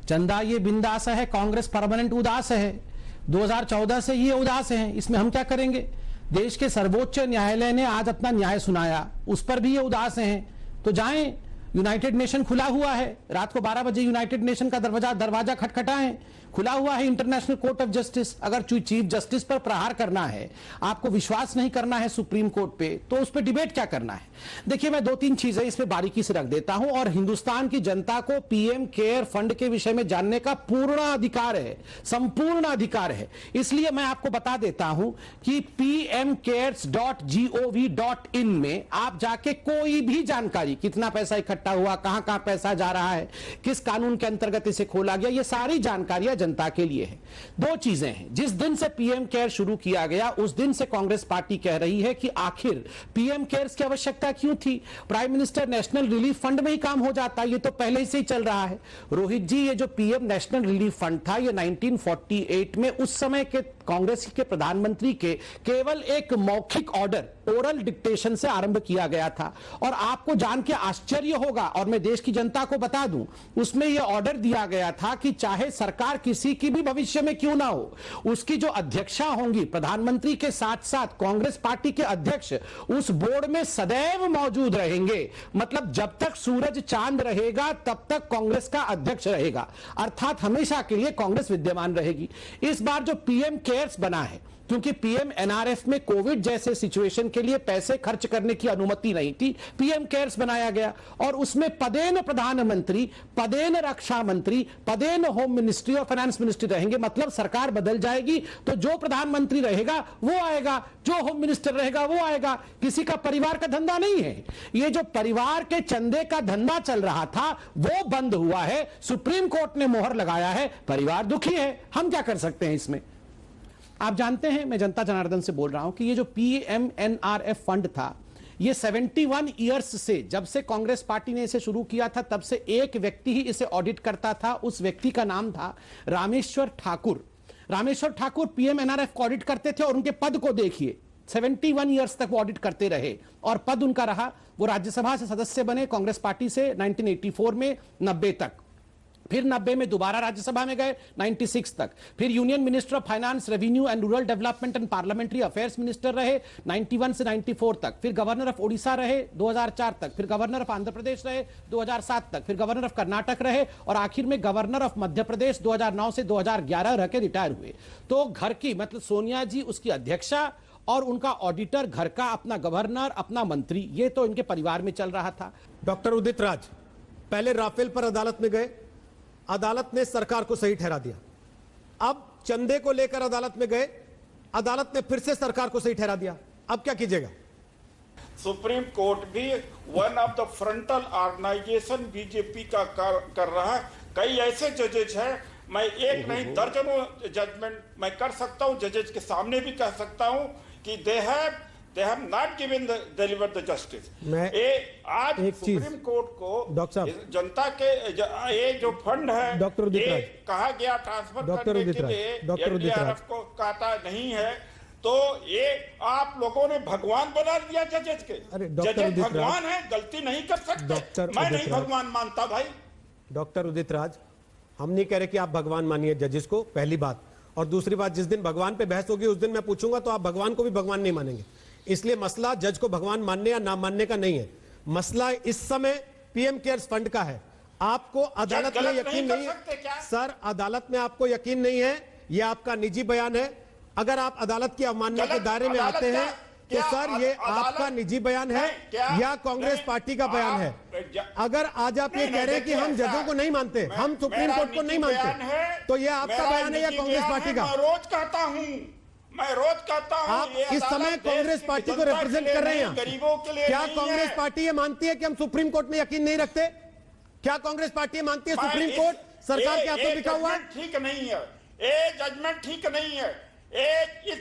चंदा ये बिंदास है, कांग्रेस परमानेंट उदास है, 2014 से ये उदास है, इसमें हम क्या करेंगे। देश के सर्वोच्च न्यायालय ने आज अपना न्याय सुनाया, उस पर भी ये उदास हैं, तो जाएं, यूनाइटेड नेशन खुला हुआ है, रात को 12 बजे यूनाइटेड नेशन का दरवाजा खटखटाएं, खुला हुआ है इंटरनेशनल कोर्ट ऑफ जस्टिस। अगर चीफ जस्टिस पर प्रहार करना है, आपको विश्वास नहीं करना है सुप्रीम कोर्ट पे, तो उस पर डिबेट क्या करना है। देखिए, मैं 2-3 चीजें इसमें बारीकी से रख देता हूं, और हिंदुस्तान की जनता को पीएम केयर फंड के विषय में जानने का पूर्ण अधिकार है, संपूर्ण अधिकार है। इसलिए मैं आपको बता देता हूं कि pmcares.gov.in में आप जाके कोई भी जानकारी, कितना पैसा इकट्ठा हुआ, कहां कहां पैसा जा रहा है, किस कानून के अंतर्गत इसे खोला गया, ये सारी जानकारियां जनता के लिए है। 2 चीजें हैं, जिस दिन से पीएम केयर शुरू किया गया उस दिन से कांग्रेस पार्टी कह रही है कि आखिर पीएम केयर्स की आवश्यकता क्यों थी, prime minister national relief fund में ही काम हो जाता, ये तो पहले से ही चल रहा है। रोहित जी, ये जो पीएम नेशनल रिलीफ फंड था, ये 1948 में उस समय के कांग्रेस के प्रधानमंत्री के केवल एक मौखिक ऑर्डर, ओरल डिक्टेशन से आरंभ किया गया था। और आपको जान के आश्चर्य होगा, और मैं देश की जनता को बता दूं, उसमें यह ऑर्डर दिया गया था कि चाहे सरकार किसी की भी भविष्य में क्यों ना हो, उसकी जो अध्यक्षा होंगी, प्रधानमंत्री के साथ साथ कांग्रेस पार्टी के अध्यक्ष उस बोर्ड में सदैव मौजूद रहेंगे। मतलब जब तक सूरज चांद रहेगा तब तक कांग्रेस का अध्यक्ष रहेगा, अर्थात हमेशा के लिए कांग्रेस विद्यमान रहेगी। इस बार जो पीएम केयर्स बना है, क्योंकि पीएम एनआरएफ में कोविड जैसे सिचुएशन के लिए पैसे खर्च करने की अनुमति नहीं थी, पीएम केयर्स बनाया गया, और उसमें पदेन प्रधानमंत्री, पदेन रक्षा मंत्री, पदेन होम मिनिस्ट्री और फाइनेंस मिनिस्ट्री रहेंगे। मतलब सरकार बदल जाएगी तो जो प्रधानमंत्री रहेगा वो आएगा, जो होम मिनिस्टर रहेगा वो आएगा। किसी का परिवार का धंधा नहीं है। ये जो परिवार के चंदे का धंधा चल रहा था वो बंद हुआ है, सुप्रीम कोर्ट ने मोहर लगाया है, परिवार दुखी है, हम क्या कर सकते हैं इसमें। आप जानते हैं, मैं जनता जनार्दन से बोल रहा हूं कि ये जो पीएमएनआरएफ फंड था, ये 71 ईयर्स से, जब से कांग्रेस पार्टी ने इसे शुरू किया था तब से एक व्यक्ति ही इसे ऑडिट करता था। उस व्यक्ति का नाम था रामेश्वर ठाकुर। रामेश्वर ठाकुर पीएमएनआरएफ को ऑडिट करते थे, और उनके पद को देखिए, 71 ईयर्स तक वो ऑडिट करते रहे, और पद उनका रहा, वो राज्यसभा से सदस्य बने कांग्रेस पार्टी से 1984 में 90 तक, फिर 90 में दोबारा राज्यसभा में गए 96 तक, फिर union minister of finance, revenue and rural development and parliamentary affairs minister रहे 91 से 94 तक, फिर गवर्नर ऑफ ओडिशा रहे 2004 तक, फिर गवर्नर ऑफ आंध्र प्रदेश रहे 2007 तक, फिर गवर्नर ऑफ कर्नाटक रहे, और आखिर में गवर्नर ऑफ मध्य प्रदेश 2009 से 2011 रह के रिटायर हुए। तो घर की, मतलब सोनिया जी उसकी अध्यक्षा और उनका ऑडिटर, घर का अपना गवर्नर, अपना मंत्री, ये तो इनके परिवार में चल रहा था। डॉक्टर उदित राज पहले राफेल पर अदालत में गए, अदालत ने सरकार को सही ठहरा दिया। अब चंदे को लेकर अदालत में गए, अदालत ने फिर से सरकार को सही ठहरा दिया। अब क्या कीजिएगा। सुप्रीम कोर्ट भी one of the frontal organization BJP का कर रहा है। कई ऐसे जजेज हैं, मैं एक नहीं दर्जनों जजमेंट मैं कर सकता हूं, जजेज के सामने भी कह सकता हूं कि they have not given delivered the justice। आज सुप्रीम कोर्ट को जनता के ये जो फंड है, ये कहा गया ट्रांसफर करने के लिए एनडीआरएफ को कहता नहीं है, तो ये आप लोगों ने भगवान बना दिया जजेज के। जजेज भगवान है, गलती नहीं कर सकते। मैं नहीं भगवान मानता भाई। डॉक्टर उदित राज, हम नहीं कह रहे कि आप भगवान मानिए जजेस को, पहली बात। और दूसरी बात, जिस दिन भगवान पे बहस होगी उस दिन मैं पूछूंगा तो आप भगवान को भी भगवान नहीं मानेंगे। इसलिए मसला जज को भगवान मानने या ना मानने का नहीं है, मसला इस समय पीएम केयर्स फंड का है। आपको अदालत में यकीन नहीं है सर, अदालत में आपको यकीन नहीं है, यह आपका निजी बयान है। अगर आप अदालत की अवमानना के दायरे में आते हैं तो सर ये आपका निजी बयान है या कांग्रेस पार्टी का बयान है। अगर आज आप ये कह रहे हैं कि हम जजों को नहीं मानते, हम सुप्रीम कोर्ट को नहीं मानते, तो ये आपका बयान है या कांग्रेस पार्टी का? रोज कहता हूँ, मैं रोज कहता हूं। आप इस समय कांग्रेस पार्टी को रिप्रेजेंट कर रहे हैं, गरीबों के लिए। क्या कांग्रेस पार्टी ये मानती है कि हम सुप्रीम कोर्ट में यकीन नहीं रखते? क्या कांग्रेस पार्टी मानती है सुप्रीम कोर्ट सरकार के हाथों लिखा हुआ है? ठीक नहीं है, ये जजमेंट ठीक नहीं है। इस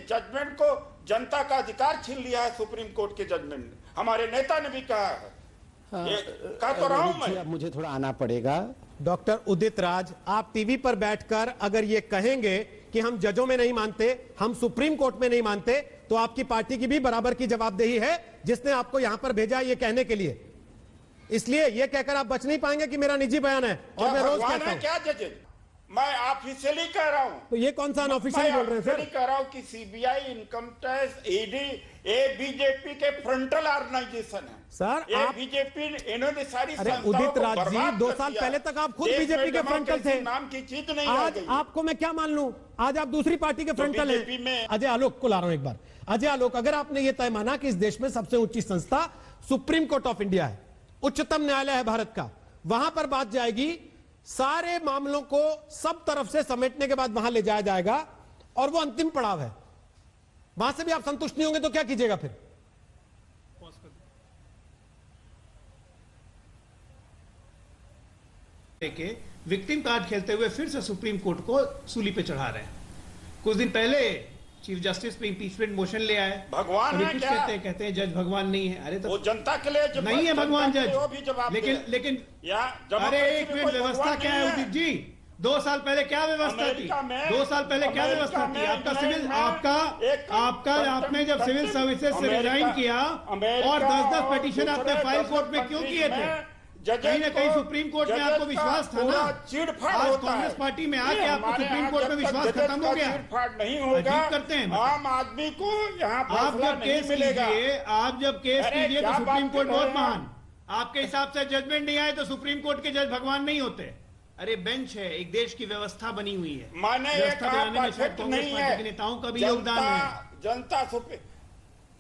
जजमेंट को जनता का अधिकार छीन लिया है सुप्रीम कोर्ट के जजमेंट ने। हमारे नेता ने भी कहा है, कह तो रहा हूं मैं। मुझे थोड़ा आना पड़ेगा। डॉक्टर उदित राज, आप टीवी पर बैठकर अगर ये कहेंगे कि हम जजों में नहीं मानते, हम सुप्रीम कोर्ट में नहीं मानते, तो आपकी पार्टी की भी बराबर की जवाबदेही है जिसने आपको यहां पर भेजा ये कहने के लिए। इसलिए ये कहकर आप बच नहीं पाएंगे कि मेरा निजी बयान है और मैं रोज कहता हूं। क्या जजेज, मैं ऑफिशियली कह रहा हूं। तो ये कौन सा अनऑफिशियली बोल रहे हैं सर? कह रहा हूं कि सीबीआई, इनकम टैक्स, ईडी, ये बीजेपी के फ्रंटल ऑर्गेनाइजेशन है सर। ये आप बीजेपी, इन्होंने सारी अरे संस्थाओं उदित को राज जी, बर्बाद 2 कर साल दिया। पहले तक आप खुद देश में बीजेपी के फ्रंटल थे। डेमोक्रेसी नाम की चीज नहीं आ आज गई। आपको मैं क्या मान लूं? आज आप दूसरी पार्टी के फ्रंटल बीजेपी हैं। में- अजय आलोक को ला रहा हूं एक बार। अजय आलोक, अगर आपने ये तय माना कि इस देश में सबसे ऊंची संस्था सुप्रीम कोर्ट ऑफ इंडिया है, उच्चतम न्यायालय है भारत का, वहां पर बात जाएगी, सारे मामलों को सब तरफ से समेटने के बाद वहां ले जाया जाएगा और वो अंतिम पड़ाव है, वहां से भी आप संतुष्ट नहीं होंगे तो क्या कीजिएगा फिर? के विक्टिम कार्ड खेलते हुए फिर से सुप्रीम कोर्ट को सूली पे चढ़ा रहे हैं। कुछ दिन पहले चीफ जस्टिस पे इंपीचमेंट मोशन ले आए। भगवान अभी है कुछ क्या? कहते हैं जज भगवान नहीं है। अरे तो वो जनता के लिए जब नहीं है जनता भगवान के लिए जज, वो भी जवाब लेकिन अरे एक मिनट, व्यवस्था क्या है उदित जी? 2 साल पहले क्या व्यवस्था थी? अमेरिका में- 2 साल पहले क्या अमेरिका व्यवस्था थी? में आपका सिविल इंग्लैंड में आपने जब सिविल सर्विसेज से रिजाइन किया और 10-10 पिटीशन आपने फाइल कोर्ट में क्यों किए थे? कहीं ना कहीं सुप्रीम कोर्ट में आपको विश्वास था ना। आज कांग्रेस पार्टी में आके आपको सुप्रीम कोर्ट में विश्वास खत्म हो गया। चीड़फाड़ नहीं होगा, अजीब करते हैं मतलब। आम आदमी को यहाँ आप फैसला जब नहीं केस मिलेगा। कीजिए, आप जब केस अरे कीजिए तो क्या सुप्रीम बात कोर्ट कर बहुत रहे हैं आप? महान। आपके हिसाब से जजमेंट नहीं आए तो सुप्रीम कोर्ट के जज भगवान नहीं होते। अरे बेंच है, एक देश की व्यवस्था बनी हुई है। मैंने ये व्यवस्था कहा बनाने में शायद परफेक्ट कांग्रेस नहीं पार्टी है, के नेताओं का भी योगदान है। जनता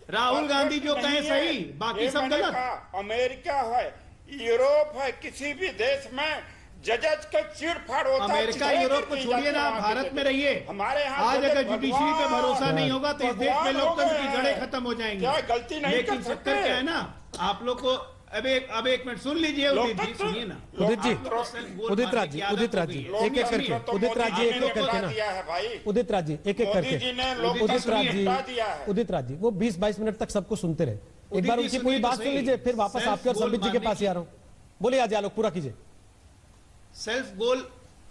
राहुल गांधी जो कहें सही, बाकी सब गलत। अमेरिका है, यूरोप है, किसी भी देश में जजेज का चीड़फाड़ होता है। अमेरिका यूरोप को छोड़िए ना, भारत में रहिए। हमारे यहाँ आज जजेज अगर जुडिशरी पे भगवान- भरोसा नहीं होगा तो इस देश में भगवान हो लोकतंत्र गए की हैं। जड़ें खत्म हो जाएंगी। क्या गलती नहीं लेकिन कर चक्कर सकते? क्या है ना, आप लोग को अब एक मिनट सुन लीजिए उदित जी, सुनिए ना। उदित जी, आप लोग को self goal उदित मारने राज की जी, आदत उदित हो राज गई जी, है। एक एक करके, तो उदित राज जी, एक एक करके बता ना, दिया है भाई। उदित राज जी, एक एक मोदी करके, जी ने लोकतंत्र उदित राज सुनिए, जी, हटा दिया है। उदित राज जी, वो 20-22 मिनट तक सबको सुनते रहे। एक उदित बार जी, उनकी सुनिए पूरी तो बात सुन सही। लीजिए, फिर वापस Self आपके और goal संबित जी के मारने पास ही आ रहा हूँ। बोलिए आज आलोक, पूरा कीजिए।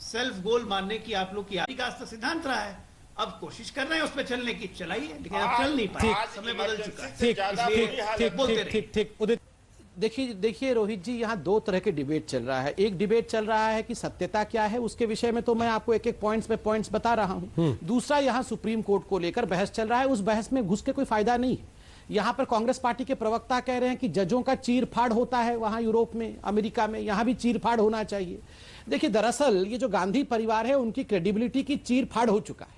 सेल्फ गोल मानने की आप लोग की का सिद्धांत रहा है। अब कोशिश कर रहे हैं उस पर चलने की, चलाइए, लेकिन अब चल नहीं पाए, आज समय बदल चुका है। ठीक ज्यादा ठीक बुरी हालत ठीक बोलते ठीक ठीक ठीक उदित देखिए रोहित जी, यहाँ 2 तरह के डिबेट चल रहा है। एक डिबेट चल रहा है कि सत्यता क्या है, उसके विषय में तो मैं आपको एक एक पॉइंट्स बता रहा हूँ। दूसरा, यहाँ सुप्रीम कोर्ट को लेकर बहस चल रहा है, उस बहस में घुस के कोई फायदा नहीं है। यहाँ पर कांग्रेस पार्टी के प्रवक्ता कह रहे हैं कि जजों का चीरफाड़ होता है वहाँ यूरोप में, अमेरिका में, यहाँ भी चीरफाड़ होना चाहिए। देखिए, दरअसल ये जो गांधी परिवार है, उनकी क्रेडिबिलिटी की चीरफाड़ हो चुका है,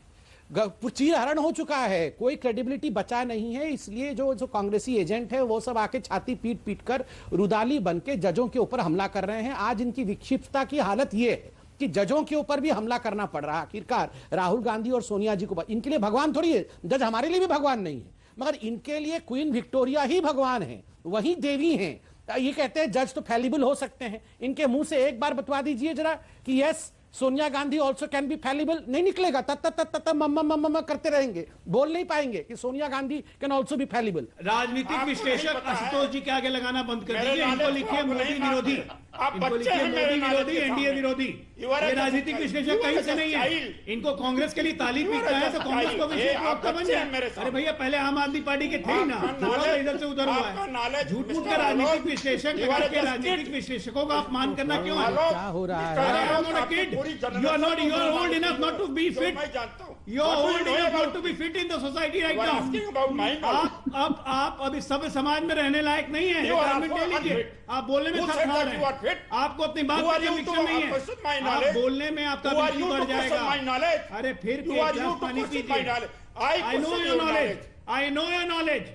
चीर हरण हो चुका है, कोई क्रेडिबिलिटी बचा नहीं है। इसलिए जो कांग्रेसी एजेंट है वो सब आके छाती पीट पीट कर रुदाली बन के जजों के ऊपर हमला कर रहे हैं। आज इनकी विक्षिप्तता की हालत ये है कि जजों के ऊपर भी हमला करना पड़ रहा है। आखिरकार राहुल गांधी और सोनिया जी को, इनके लिए भगवान थोड़ी है, जज हमारे लिए भी भगवान नहीं है, मगर इनके लिए क्वीन विक्टोरिया ही भगवान है, वही देवी हैं। ये कहते हैं जज तो फैलिबल हो सकते हैं, इनके मुंह से एक बार बतवा दीजिए जरा कि yes Sonia Gandhi also can be fallible. नहीं निकलेगा, तत मम्मा करते रहेंगे, बोल नहीं पाएंगे कि Sonia Gandhi can also be fallible. राजनीतिक आपको विश्लेषक नहीं पता है। आशुतोष जी के आगे लगाना बंद कर मेरे दीजिए। इनको नॉलेज लिखिए को आप मोदी नहीं विरोधी, मानते। आप इनको बच्चे लिखिए हैं मेरे मोदी नॉलेज विरोधी, के एनडीए सामने। विरोधी। You are a ये राजनीतिक child. विश्लेषक You are कहीं a से नहीं है। child. इनको कांग्रेस के लिए ताली You are पीटना a है तो कांग्रेस को child. विशेष ये आप प्रवक्ता बन बच्चे हैं जाए। मेरे अरे सामने। भैया, पहले आम आदमी पार्टी के थे ही ना, आपका थोड़ा सा knowledge- इधर से उधर हुआ आपका है। knowledge, झूठ मूठ Mr. का राजनीतिक Alok, विश्लेषक you are बना a के just राजनीतिक kid. विश्लेषकों का अपमान करना क्यों है? Alok, क्या हो रहा है? Mr. अरे, Alok, I'm not a आपकी kid. पूरी You are generation not- you are को old enough not to be जो fit. मैं जानता हूँ। You are What do old you know enough not about to be fit in the society right You are now. asking about my knowledge. आप अभी सभ्य समाज में रहने लायक नहीं है। You are रिटायरमेंट also ले लीजिए। unfit. आप बोलने में Who said थरथरार that you are हैं। fit? आपको अपनी बात Who are करने you में to विक्षम नहीं question my है। आप knowledge? बोलने में आपका Who are बीपी you बढ़ to question जाएगा। my knowledge? अरे फिर You भी are एक you गिलास to पानी question पीजिए। my knowledge? I know question your knowledge. knowledge. I know your knowledge.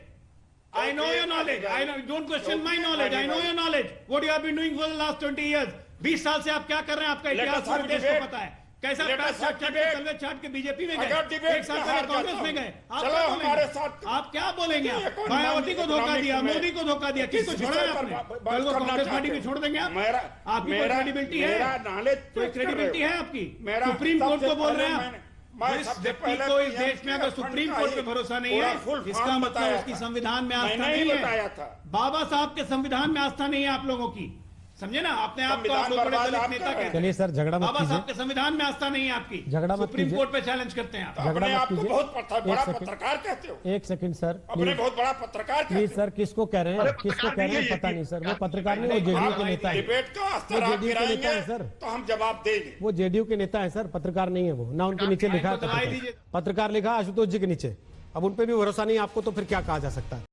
I know your knowledge. I know. Don't question my knowledge. I know your knowledge. What you have been doing for the last 20 years. 20 साल से आप क्या कर रहे हैं? आपका Let इतिहास us पूरे have देश को debate. पता है। कैसा Let पैर us चाट have चाट के debate. तलवे चाट के बीजेपी में अगर गए, debate एक साल में पहले हार कांग्रेस जाता में हूं। गए। आप चलो क्या हमारे बोलेंगे? साथ- आप क्या बोलेंगे? ये आप कौन मायावती को धोखा इकोनॉमिक दिया, में- मोदी को धोखा दिया, किसको किस छोड़ा है विषय पर आपने? बात कल वो करना कांग्रेस पार्टी चाहते को छोड़ देंगे आप? मेरा आपकी कोई मेरा क्रेडिबिलिटी है? मेरा knowledge कोई check कर क्रेडिबिलिटी रहे है हो। आपकी? मेरा सुप्रीम कोर्ट सबसे को बोल रहे हैं पहले आप? मैं जिस सबसे व्यक्ति पहले को इस PM देश में अगर फंड सुप्रीम का कोर्ट ही पे भरोसा नहीं पूरा है, full इसका form मतलब बताया उसकी था। संविधान में आस्था मैंने ही नहीं बताया है। था। बाबा साहब के संविधान में आस्था नहीं है आप लोगों की। समझे ना, अपने आप को आप लोग बड़े दलित नेता कहते हैं। चलिए सर, झगड़ा मत अब बस कीजिए। आपके संविधान में आस्था नहीं है आपकी, झगड़ा मत सुप्रीम कीजिए। कोर्ट पे चैलेंज करते हैं आप। झगड़ा अपने मत आप को कीजिए। बहुत बड़ा एक सेकंड। पत्रकार कहते हो, एक सेकंड सर, अपने प्लीज बहुत बड़ा पत्रकार कहते प्लीज हो। सर, किसको कह रहे हैं, अरे किसको कह रहे हैं पता नहीं सर, वो पत्रकार नहीं, वो जेडीयू के नेता है। डिबेट का वो अस्तर आप जेडीयू के नेता गिराएंगे है सर, तो हम जवाब देंगे। वो जेडीयू के नेता है सर, पत्रकार नहीं है वो, ना उनके नीचे लिखा है तो दवाई पत्रकार। दीजिए। पत्रकार लिखा आशुतोष जी के नीचे, अब उन पे भी भरोसा नहीं आपको, तो फिर क्या कहा जा सकता है।